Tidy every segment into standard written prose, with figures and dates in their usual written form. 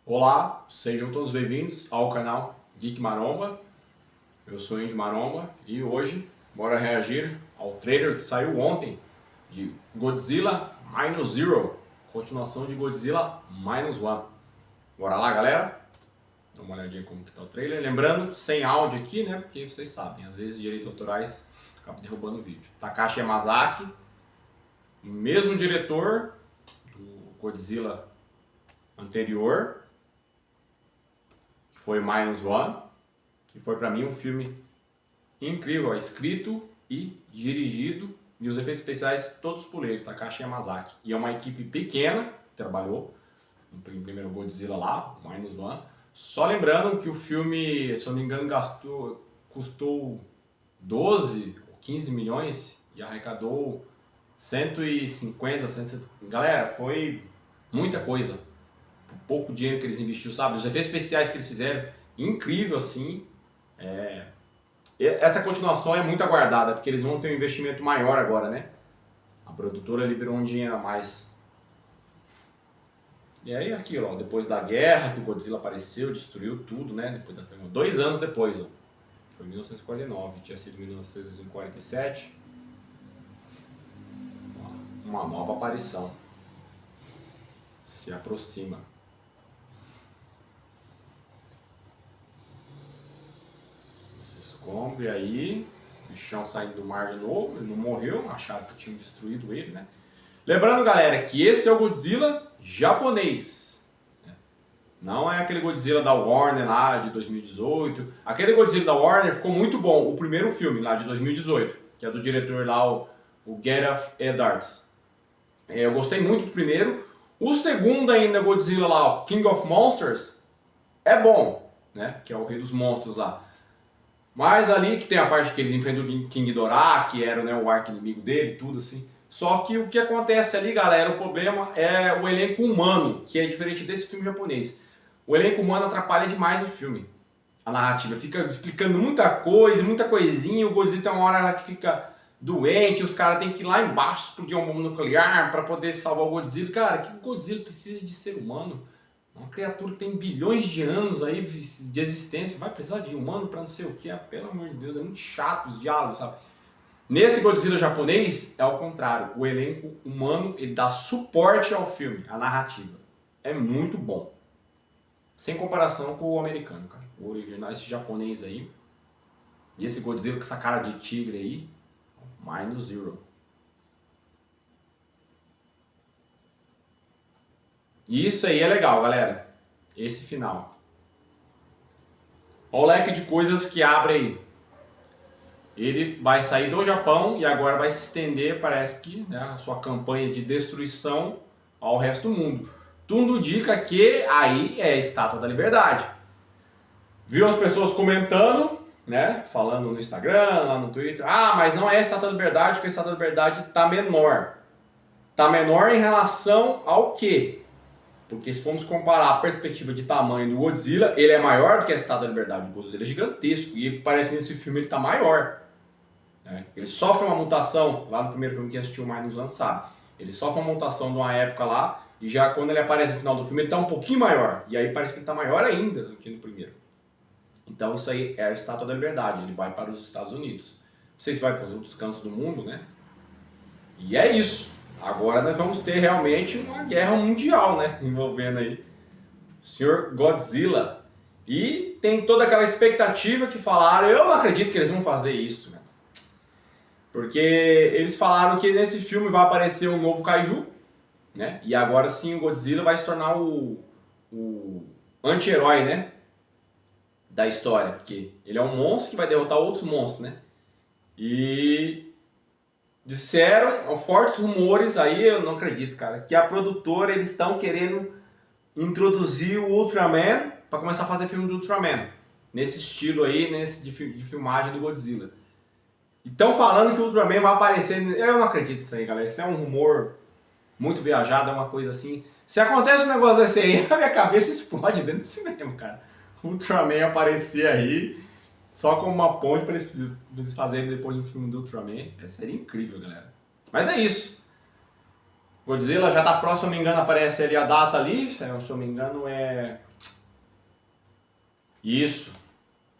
Olá, sejam todos bem-vindos ao canal Geek Maromba. Eu sou Indy Maromba e hoje bora reagir ao trailer que saiu ontem de Godzilla Minus Zero, continuação de Godzilla Minus One. Bora lá, galera? Dá uma olhadinha como que tá o trailer. Lembrando, sem áudio aqui, né? Porque vocês sabem, às vezes direitos autorais acabam derrubando o vídeo. Takashi Yamazaki, mesmo diretor do Godzilla anterior, foi Minus One, que foi pra mim um filme incrível, escrito e dirigido, e os efeitos especiais todos por ele, Takashi Yamazaki. E é uma equipe pequena que trabalhou no primeiro Godzilla lá, Minus One. Só lembrando que o filme, se eu não me engano, custou 12 ou 15 milhões e arrecadou 150, 170. Galera, foi muita coisa. Pouco dinheiro que eles investiram, sabe? Os efeitos especiais que eles fizeram, incrível assim. Essa continuação é muito aguardada, porque eles vão ter um investimento maior agora, né? A produtora liberou um dinheiro a mais. E aí aquilo, ó, depois da guerra que o Godzilla apareceu, destruiu tudo, né? Depois da segunda, 2 anos depois, ó. Foi 1949, tinha sido 1947. Uma nova aparição. Se aproxima. Escombro, e aí, o bichão saindo do mar de novo, ele não morreu, acharam que tinham destruído ele, né? Lembrando, galera, que esse é o Godzilla japonês. Não é aquele Godzilla da Warner lá de 2018. Aquele Godzilla da Warner ficou muito bom, o primeiro filme lá de 2018, que é do diretor lá, o Gareth Edwards. Eu gostei muito do primeiro. O segundo ainda, Godzilla lá, o King of Monsters, é bom, né? Que é o rei dos monstros lá. Mas ali que tem a parte que ele enfrenta o King Ghidorah, que era, né, o arqui-inimigo dele, tudo assim. Só que o que acontece ali, galera, o problema é o elenco humano, que é diferente desse filme japonês. O elenco humano atrapalha demais o filme. A narrativa fica explicando muita coisa, muita coisinha. O Godzilla tem uma hora lá que fica doente, os caras têm que ir lá embaixo explodir uma bomba nuclear para poder salvar o Godzilla. Cara, que o Godzilla precisa de ser humano? Uma criatura que tem bilhões de anos aí de existência, vai precisar de humano pra não sei o que? Pelo amor de Deus, é muito chato os diálogos, sabe? Nesse Godzilla japonês, é o contrário. O elenco humano, ele dá suporte ao filme, à narrativa. É muito bom. Sem comparação com o americano, cara. O original, esse japonês aí. E esse Godzilla com essa cara de tigre aí, Minus Zero. E isso aí é legal, galera. Esse final. Olha o leque de coisas que abre aí. Ele vai sair do Japão e agora vai se estender, parece que, né, a sua campanha de destruição ao resto do mundo. Tudo indica que aí é a Estátua da Liberdade. Viu as pessoas comentando, né, falando no Instagram, lá no Twitter, mas não é a Estátua da Liberdade, porque a Estátua da Liberdade está menor. Está menor em relação ao quê? Porque se formos comparar a perspectiva de tamanho do Godzilla, ele é maior do que a Estátua da Liberdade. O Godzilla é gigantesco e parece que nesse filme ele está maior. Ele sofre uma mutação, lá no primeiro filme que assistiu mais nos anos sabe. Ele sofre uma mutação de uma época lá e já quando ele aparece no final do filme ele está um pouquinho maior. E aí parece que ele está maior ainda do que no primeiro. Então isso aí é a Estátua da Liberdade, ele vai para os Estados Unidos. Não sei se vai para os outros cantos do mundo, né? E é isso. Agora nós vamos ter realmente uma guerra mundial, né? Envolvendo aí o Sr. Godzilla. E tem toda aquela expectativa que falaram, eu não acredito que eles vão fazer isso, né? Porque eles falaram que nesse filme vai aparecer um novo Kaiju, né? E agora sim o Godzilla vai se tornar o anti-herói, né? Da história. Porque ele é um monstro que vai derrotar outros monstros, né? E disseram, fortes rumores, aí eu não acredito, cara, que a produtora, eles estão querendo introduzir o Ultraman para começar a fazer filme do Ultraman. Nesse estilo aí, de filmagem do Godzilla. Estão falando que o Ultraman vai aparecer, eu não acredito nisso aí, galera, isso é um rumor muito viajado, é uma coisa assim. Se acontece um negócio desse aí, a minha cabeça explode dentro do cinema, cara. O Ultraman aparecer aí, só como uma ponte para eles fazerem depois do filme do Ultraman. Seria incrível, galera. Mas é isso. Godzilla já tá próximo, se eu não me engano, aparece ali a data ali, se eu não me engano é... Isso,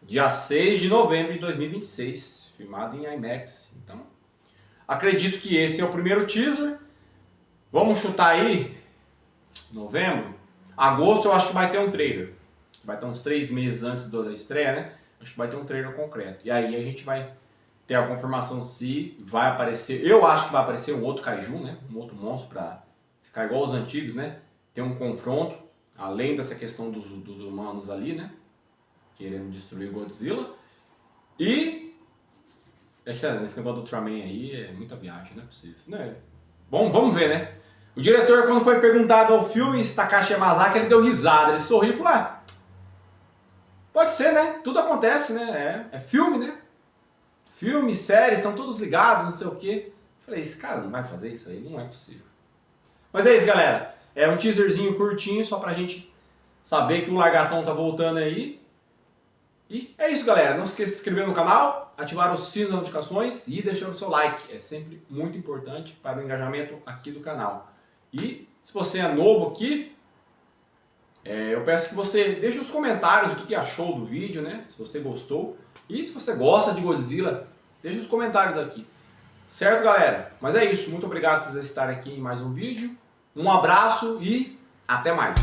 dia 6 de novembro de 2026, filmado em IMAX. Então, acredito que esse é o primeiro teaser. Vamos chutar aí, novembro, agosto eu acho que vai ter um trailer. Vai ter uns 3 meses antes da estreia, né? Acho que vai ter um trailer concreto. E aí a gente vai ter a confirmação se vai aparecer. Eu acho que vai aparecer um outro kaiju, né? Um outro monstro pra ficar igual aos antigos, né? Ter um confronto, além dessa questão dos humanos ali, né? Querendo destruir o Godzilla. E esse negócio do Ultraman aí é muita viagem, não é possível. Não é? Bom, vamos ver, né? O diretor, quando foi perguntado ao filme, Takashi Yamazaki, ele deu risada, ele sorriu e falou: ah, pode ser, né? Tudo acontece, né? É filme, né? Filme, séries, estão todos ligados, não sei o quê. Eu falei, esse cara não vai fazer isso aí, não é possível. Mas é isso, galera. É um teaserzinho curtinho, só pra gente saber que o Lagartão tá voltando aí. E é isso, galera. Não se esqueça de se inscrever no canal, ativar o sino das notificações e deixar o seu like. É sempre muito importante para o engajamento aqui do canal. E se você é novo aqui, eu peço que você deixe nos comentários o que achou do vídeo, né? Se você gostou. E se você gosta de Godzilla, deixe nos comentários aqui. Certo, galera? Mas é isso. Muito obrigado por estar aqui em mais um vídeo. Um abraço e até mais.